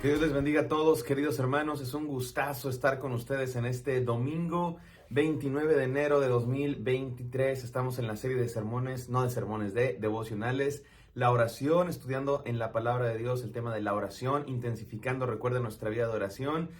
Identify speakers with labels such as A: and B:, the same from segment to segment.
A: Que Dios les bendiga a todos, queridos hermanos. Es un gustazo estar con ustedes en este domingo 29 de enero de 2023. Estamos en la serie de sermones, no de sermones, de devocionales. La oración, estudiando en la palabra de Dios el tema de la oración, intensificando, recuerden, nuestra vida de oración.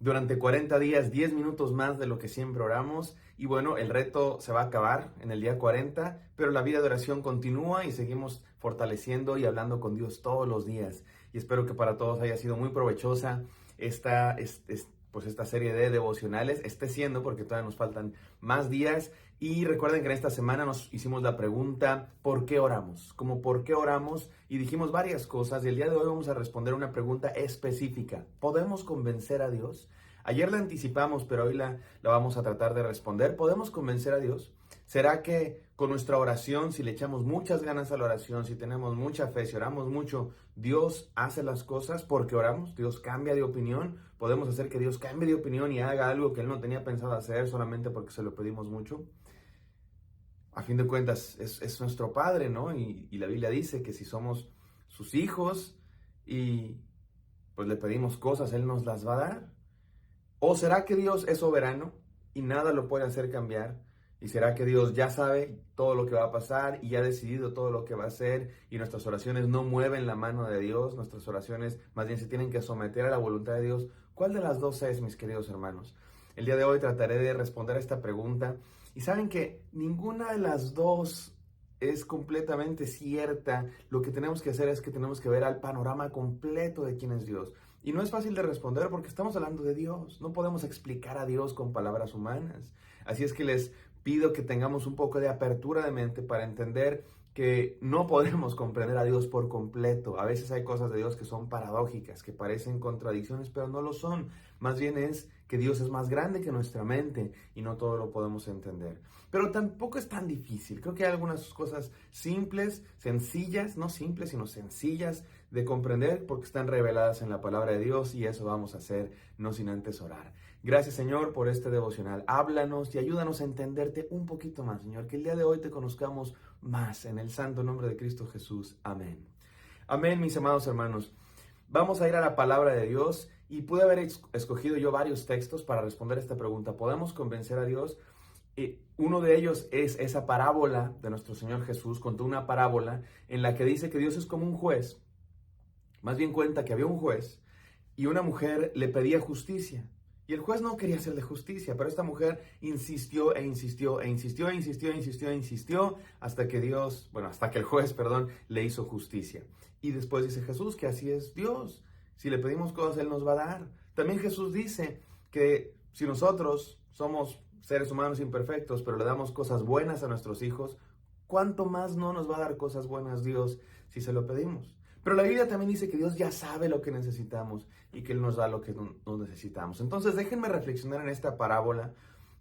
A: Durante 40 días, 10 minutos más de lo que siempre oramos. Y bueno, el reto se va a acabar en el día 40, pero la vida de oración continúa y seguimos fortaleciendo y hablando con Dios todos los días. Y espero que para todos haya sido muy provechosa esta serie de devocionales. Esté siendo, porque todavía nos faltan más días. Y recuerden que en esta semana nos hicimos la pregunta, ¿por qué oramos? Como ¿por qué oramos? Y dijimos varias cosas. Y el día de hoy vamos a responder una pregunta específica. ¿Podemos convencer a Dios? Ayer la anticipamos, pero hoy la vamos a tratar de responder. ¿Podemos convencer a Dios? ¿Será que con nuestra oración, si le echamos muchas ganas a la oración, si tenemos mucha fe, si oramos mucho, Dios hace las cosas porque oramos? ¿Dios cambia de opinión? ¿Podemos hacer que Dios cambie de opinión y haga algo que Él no tenía pensado hacer solamente porque se lo pedimos mucho? A fin de cuentas, es nuestro Padre, ¿no? Y la Biblia dice que si somos sus hijos y pues le pedimos cosas, Él nos las va a dar. ¿O será que Dios es soberano y nada lo puede hacer cambiar? ¿Y será que Dios ya sabe todo lo que va a pasar y ya ha decidido todo lo que va a hacer y nuestras oraciones no mueven la mano de Dios? Nuestras oraciones más bien se tienen que someter a la voluntad de Dios. ¿Cuál de las dos es, mis queridos hermanos? El día de hoy trataré de responder a esta pregunta. Y saben que ninguna de las dos es completamente cierta. Lo que tenemos que hacer es que tenemos que ver al panorama completo de quién es Dios. Y no es fácil de responder porque estamos hablando de Dios. No podemos explicar a Dios con palabras humanas. Así es que les pido que tengamos un poco de apertura de mente para entender que no podemos comprender a Dios por completo. A veces hay cosas de Dios que son paradójicas, que parecen contradicciones, pero no lo son. Más bien es que Dios es más grande que nuestra mente y no todo lo podemos entender. Pero tampoco es tan difícil. Creo que hay algunas cosas simples, sencillas, no simples, sino sencillas de comprender porque están reveladas en la palabra de Dios, y eso vamos a hacer, no sin antes orar. Gracias, Señor, por este devocional. Háblanos y ayúdanos a entenderte un poquito más, Señor, que el día de hoy te conozcamos más, en el santo nombre de Cristo Jesús. Amén. Amén, mis amados hermanos. Vamos a ir a la palabra de Dios y pude haber escogido yo varios textos para responder esta pregunta. ¿Podemos convencer a Dios? Uno de ellos es esa parábola de nuestro Señor Jesús. Contó una parábola en la que dice que Dios es como un juez. Más bien cuenta que había un juez y una mujer le pedía justicia. Y el juez no quería hacerle justicia, pero esta mujer insistió e insistió e insistió e insistió e insistió e insistió hasta que el juez, le hizo justicia. Y después dice Jesús que así es Dios. Si le pedimos cosas, Él nos va a dar. También Jesús dice que si nosotros somos seres humanos imperfectos, pero le damos cosas buenas a nuestros hijos, ¿cuánto más no nos va a dar cosas buenas Dios si se lo pedimos? Pero la Biblia también dice que Dios ya sabe lo que necesitamos y que Él nos da lo que no necesitamos. Entonces déjenme reflexionar en esta parábola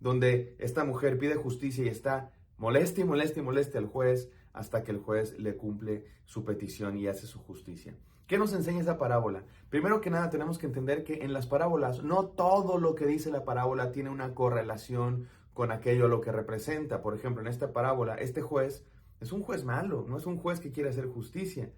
A: donde esta mujer pide justicia y está molesta y molesta y molesta al juez hasta que el juez le cumple su petición y hace su justicia. ¿Qué nos enseña esa parábola? Primero que nada tenemos que entender que en las parábolas no todo lo que dice la parábola tiene una correlación con aquello a lo que representa. Por ejemplo, en esta parábola, este juez es un juez malo, no es un juez que quiere hacer justicia.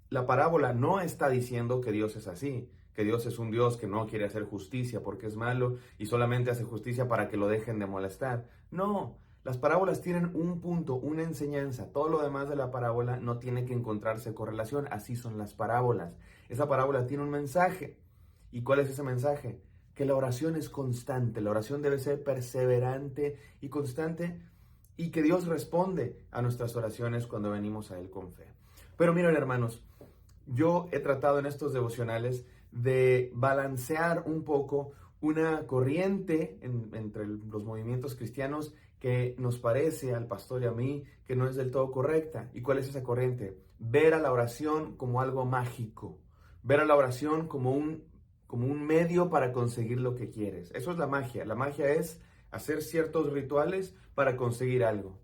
A: La parábola no está diciendo que Dios es así, que Dios es un Dios que no quiere hacer justicia porque es malo y solamente hace justicia para que lo dejen de molestar. No, las parábolas tienen un punto, una enseñanza. Todo lo demás de la parábola no tiene que encontrarse correlación. Así son las parábolas. Esa parábola tiene un mensaje. ¿Y cuál es ese mensaje? Que la oración es constante. La oración debe ser perseverante y constante, y que Dios responde a nuestras oraciones cuando venimos a Él con fe. Pero miren, hermanos, yo he tratado en estos devocionales de balancear un poco una corriente entre los movimientos cristianos que nos parece al pastor y a mí que no es del todo correcta. ¿Y cuál es esa corriente? Ver a la oración como algo mágico, ver a la oración como un medio para conseguir lo que quieres. Eso es la magia. La magia es hacer ciertos rituales para conseguir algo.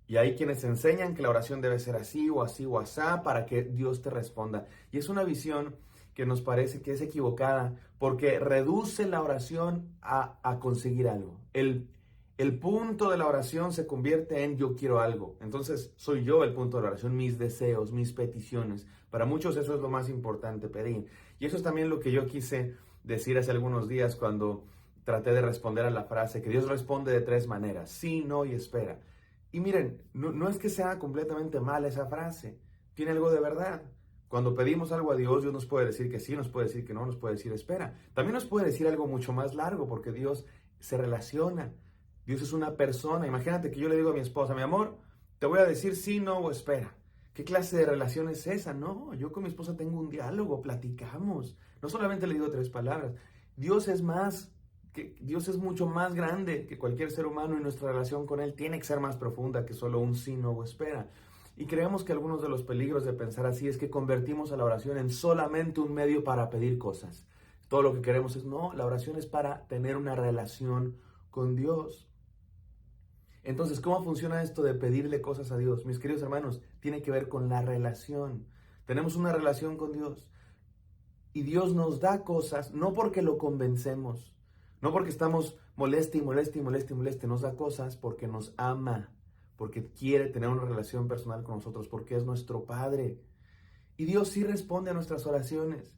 A: Y hay quienes enseñan que la oración debe ser así o así o asá para que Dios te responda. Y es una visión que nos parece que es equivocada porque reduce la oración a conseguir algo. El punto de la oración se convierte en yo quiero algo. Entonces soy yo el punto de la oración, mis deseos, mis peticiones. Para muchos eso es lo más importante, pedir. Y eso es también lo que yo quise decir hace algunos días cuando traté de responder a la frase que Dios responde de 3 maneras: sí, no y espera. Y miren, no es que sea completamente mala esa frase, tiene algo de verdad. Cuando pedimos algo a Dios, Dios nos puede decir que sí, nos puede decir que no, nos puede decir espera. También nos puede decir algo mucho más largo, porque Dios se relaciona. Dios es una persona. Imagínate que yo le digo a mi esposa: mi amor, te voy a decir sí, no o espera. ¿Qué clase de relación es esa? No, yo con mi esposa tengo un diálogo, platicamos. No solamente le digo 3 palabras. Dios es más, Dios es mucho más grande que cualquier ser humano, y nuestra relación con Él tiene que ser más profunda que solo un sí, no o espera. Y creemos que algunos de los peligros de pensar así es que convertimos a la oración en solamente un medio para pedir cosas. Todo lo que queremos es, no, la oración es para tener una relación con Dios. Entonces, ¿cómo funciona esto de pedirle cosas a Dios? Mis queridos hermanos, tiene que ver con la relación. Tenemos una relación con Dios y Dios nos da cosas no porque lo convencemos, no porque estamos moleste y moleste y moleste y moleste. Nos da cosas porque nos ama, porque quiere tener una relación personal con nosotros, porque es nuestro Padre. Y Dios sí responde a nuestras oraciones.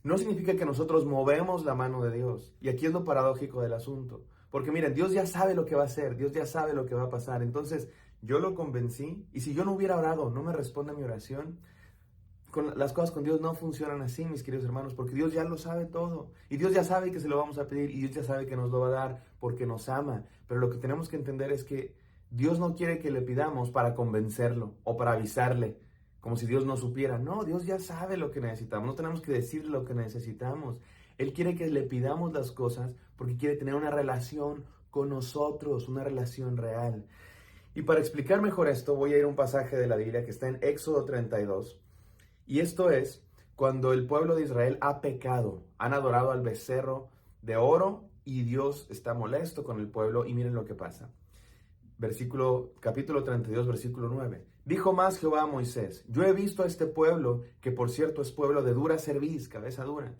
A: No significa que nosotros movemos la mano de Dios. Y aquí es lo paradójico del asunto. Porque miren, Dios ya sabe lo que va a hacer, Dios ya sabe lo que va a pasar. Entonces, yo lo convencí, y si yo no hubiera orado, no me responde mi oración. Las cosas con Dios no funcionan así, mis queridos hermanos, porque Dios ya lo sabe todo. Y Dios ya sabe que se lo vamos a pedir, y Dios ya sabe que nos lo va a dar porque nos ama. Pero lo que tenemos que entender es que Dios no quiere que le pidamos para convencerlo o para avisarle, como si Dios no supiera. No, Dios ya sabe lo que necesitamos, no tenemos que decirle lo que necesitamos. Él quiere que le pidamos las cosas porque quiere tener una relación con nosotros, una relación real. Y para explicar mejor esto, voy a ir a un pasaje de la Biblia que está en Éxodo 32. Y esto es cuando el pueblo de Israel ha pecado, han adorado al becerro de oro, y Dios está molesto con el pueblo. Y miren lo que pasa. Capítulo 32, versículo 9. Dijo más Jehová a Moisés: yo he visto a este pueblo, que por cierto es pueblo de dura cerviz, cabeza dura,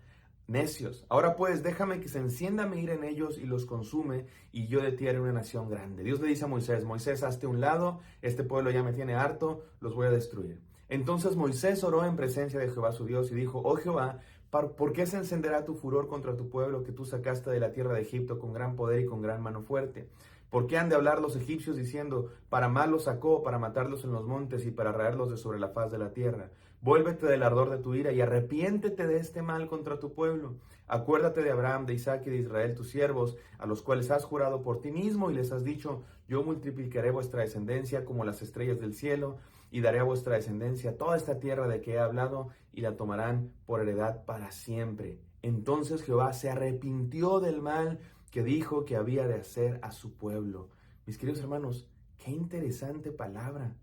A: necios. Ahora pues, déjame que se encienda mi ira en ellos y los consume, y yo de ti haré una nación grande. Dios le dice a Moisés: Moisés, hazte un lado, este pueblo ya me tiene harto, los voy a destruir. Entonces Moisés oró en presencia de Jehová su Dios y dijo: oh Jehová, ¿por qué se encenderá tu furor contra tu pueblo que tú sacaste de la tierra de Egipto con gran poder y con gran mano fuerte? ¿Por qué han de hablar los egipcios diciendo: para mal los sacó, para matarlos en los montes y para raerlos de sobre la faz de la tierra? Vuélvete del ardor de tu ira y arrepiéntete de este mal contra tu pueblo. Acuérdate de Abraham, de Isaac y de Israel, tus siervos, a los cuales has jurado por ti mismo y les has dicho: yo multiplicaré vuestra descendencia como las estrellas del cielo, y daré a vuestra descendencia toda esta tierra de que he hablado, y la tomarán por heredad para siempre. Entonces Jehová se arrepintió del mal que dijo que había de hacer a su pueblo. Mis queridos hermanos, qué interesante palabra.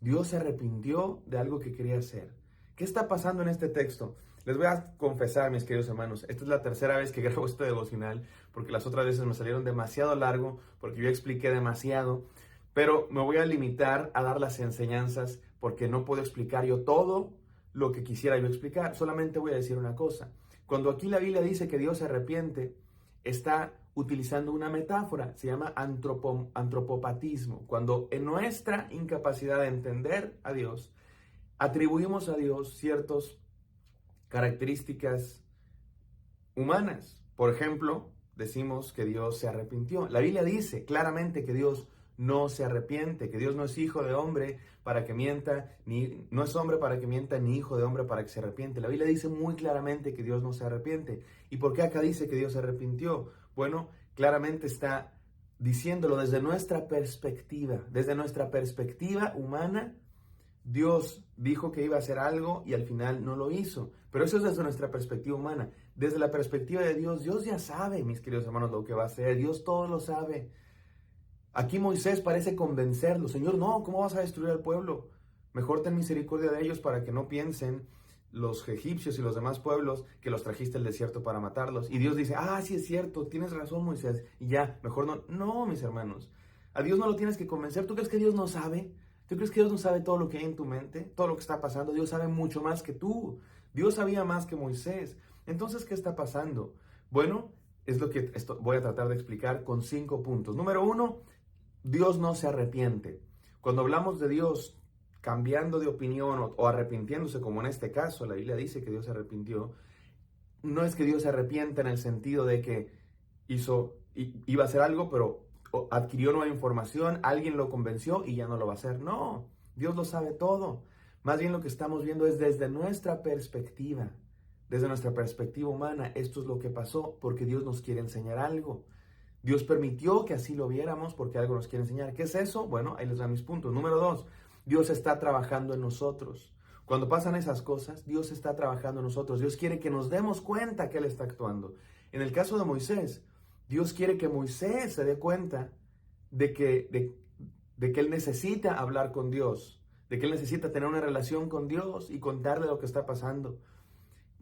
A: Dios se arrepintió de algo que quería hacer. ¿Qué está pasando en este texto? Les voy a confesar, mis queridos hermanos, esta es la tercera vez que grabo este devocional, porque las otras veces me salieron demasiado largo, porque yo expliqué demasiado, pero me voy a limitar a dar las enseñanzas, porque no puedo explicar yo todo lo que quisiera yo explicar. Solamente voy a decir una cosa. Cuando aquí la Biblia dice que Dios se arrepiente, está utilizando una metáfora, se llama antropopatismo, cuando en nuestra incapacidad de entender a Dios, atribuimos a Dios ciertas características humanas. Por ejemplo, decimos que Dios se arrepintió. La Biblia dice claramente que Dios no se arrepiente, que Dios no es hijo de hombre para que mienta, no es hombre para que mienta, ni hijo de hombre para que se arrepiente. La Biblia dice muy claramente que Dios no se arrepiente. ¿Y por qué acá dice que Dios se arrepintió? Bueno, claramente está diciéndolo desde nuestra perspectiva humana. Dios dijo que iba a hacer algo y al final no lo hizo. Pero eso es desde nuestra perspectiva humana. Desde la perspectiva de Dios, Dios ya sabe, mis queridos hermanos, lo que va a hacer. Dios todo lo sabe. Aquí Moisés parece convencerlo. Señor, no, ¿cómo vas a destruir al pueblo? Mejor ten misericordia de ellos para que no piensen los egipcios y los demás pueblos que los trajiste al desierto para matarlos. Y Dios dice: sí es cierto, tienes razón, Moisés. Y ya, mejor no. No, mis hermanos, a Dios no lo tienes que convencer. ¿Tú crees que Dios no sabe? ¿Tú crees que Dios no sabe todo lo que hay en tu mente? Todo lo que está pasando. Dios sabe mucho más que tú. Dios sabía más que Moisés. Entonces, ¿qué está pasando? Bueno, es lo que voy a tratar de explicar con 5 puntos. Número 1, Dios no se arrepiente. Cuando hablamos de Dios cambiando de opinión o arrepintiéndose, como en este caso, la Biblia dice que Dios se arrepintió, no es que Dios se arrepienta en el sentido de que iba a hacer algo, pero adquirió nueva información, alguien lo convenció y ya no lo va a hacer. No, Dios lo sabe todo. Más bien lo que estamos viendo es desde nuestra perspectiva humana. Esto es lo que pasó porque Dios nos quiere enseñar algo. Dios permitió que así lo viéramos porque algo nos quiere enseñar. ¿Qué es eso? Bueno, ahí les dan mis puntos. Número 2, Dios está trabajando en nosotros. Cuando pasan esas cosas, Dios está trabajando en nosotros. Dios quiere que nos demos cuenta que Él está actuando. En el caso de Moisés, Dios quiere que Moisés se dé cuenta de que Él necesita hablar con Dios, de que Él necesita tener una relación con Dios y contarle lo que está pasando.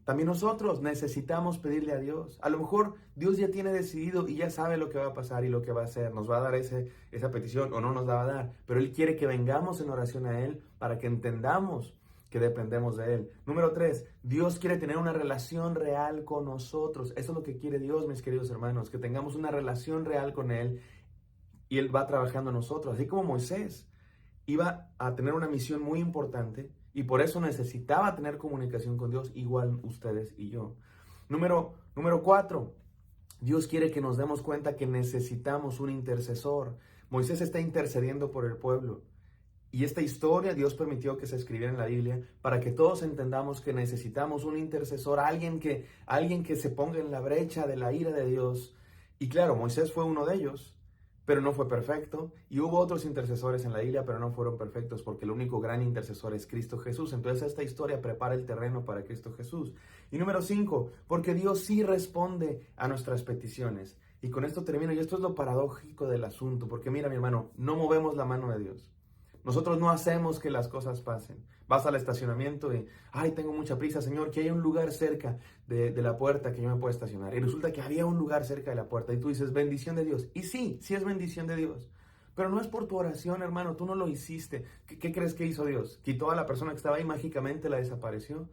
A: También nosotros necesitamos pedirle a Dios. A lo mejor Dios ya tiene decidido y ya sabe lo que va a pasar y lo que va a hacer. Nos va a dar esa petición o no nos la va a dar. Pero Él quiere que vengamos en oración a Él para que entendamos que dependemos de Él. Número 3, Dios quiere tener una relación real con nosotros. Eso es lo que quiere Dios, mis queridos hermanos, que tengamos una relación real con Él y Él va trabajando en nosotros. Así como Moisés iba a tener una misión muy importante y por eso necesitaba tener comunicación con Dios, igual ustedes y yo. Número 4, Dios quiere que nos demos cuenta que necesitamos un intercesor. Moisés está intercediendo por el pueblo. Y esta historia Dios permitió que se escribiera en la Biblia para que todos entendamos que necesitamos un intercesor, alguien que se ponga en la brecha de la ira de Dios. Y claro, Moisés fue uno de ellos, pero no fue perfecto. Y hubo otros intercesores en la Biblia, pero no fueron perfectos porque el único gran intercesor es Cristo Jesús. Entonces esta historia prepara el terreno para Cristo Jesús. Y número 5, porque Dios sí responde a nuestras peticiones. Y con esto termino, y esto es lo paradójico del asunto, porque mira, mi hermano, no movemos la mano de Dios. Nosotros no hacemos que las cosas pasen. Vas al estacionamiento y, tengo mucha prisa, Señor, que hay un lugar cerca de la puerta que yo me pueda estacionar. Y resulta que había un lugar cerca de la puerta y tú dices, bendición de Dios. Y sí es bendición de Dios. Pero no es por tu oración, hermano, tú no lo hiciste. ¿Qué crees que hizo Dios? ¿Quitó a la persona que estaba ahí mágicamente, la desapareció?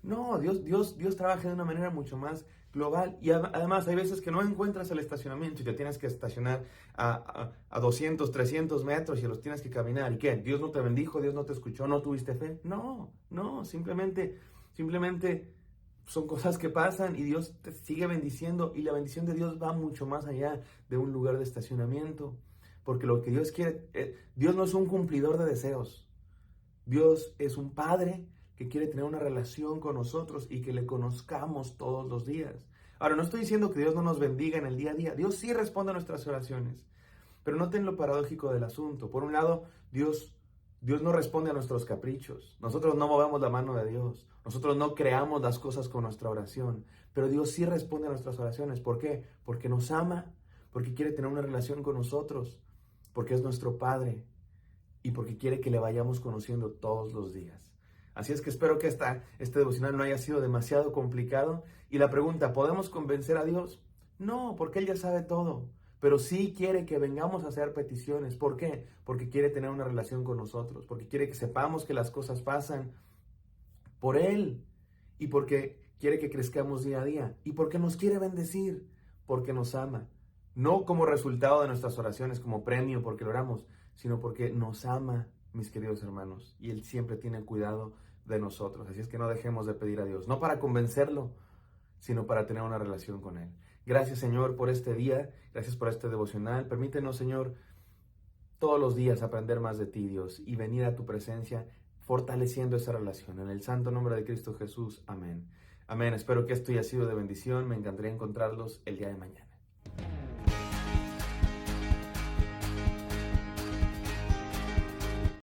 A: No, Dios trabaja de una manera mucho más global y además hay veces que no encuentras el estacionamiento y te tienes que estacionar a 200, 300 metros y los tienes que caminar. ¿Y qué? ¿Dios no te bendijo? ¿Dios no te escuchó? ¿No tuviste fe? No, simplemente son cosas que pasan y Dios te sigue bendiciendo y la bendición de Dios va mucho más allá de un lugar de estacionamiento. Porque lo que Dios quiere, Dios no es un cumplidor de deseos. Dios es un Padre que quiere tener una relación con nosotros y que le conozcamos todos los días. Ahora, no estoy diciendo que Dios no nos bendiga en el día a día. Dios sí responde a nuestras oraciones. Pero noten lo paradójico del asunto. Por un lado, Dios no responde a nuestros caprichos. Nosotros no movemos la mano de Dios. Nosotros no creamos las cosas con nuestra oración. Pero Dios sí responde a nuestras oraciones. ¿Por qué? Porque nos ama, porque quiere tener una relación con nosotros, porque es nuestro Padre y porque quiere que le vayamos conociendo todos los días. Así es que espero que este devocional no haya sido demasiado complicado. Y la pregunta, ¿podemos convencer a Dios? No, porque Él ya sabe todo. Pero sí quiere que vengamos a hacer peticiones. ¿Por qué? Porque quiere tener una relación con nosotros. Porque quiere que sepamos que las cosas pasan por Él. Y porque quiere que crezcamos día a día. Y porque nos quiere bendecir. Porque nos ama. No como resultado de nuestras oraciones, como premio porque lo oramos, sino porque nos ama, mis queridos hermanos, y Él siempre tiene cuidado de nosotros. Así es que no dejemos de pedir a Dios, no para convencerlo, sino para tener una relación con Él. Gracias, Señor, por este día, gracias por este devocional. Permítenos, Señor, todos los días aprender más de ti, Dios, y venir a tu presencia fortaleciendo esa relación. En el santo nombre de Cristo Jesús, amén. Amén, espero que esto haya sido de bendición. Me encantaría encontrarlos el día de mañana.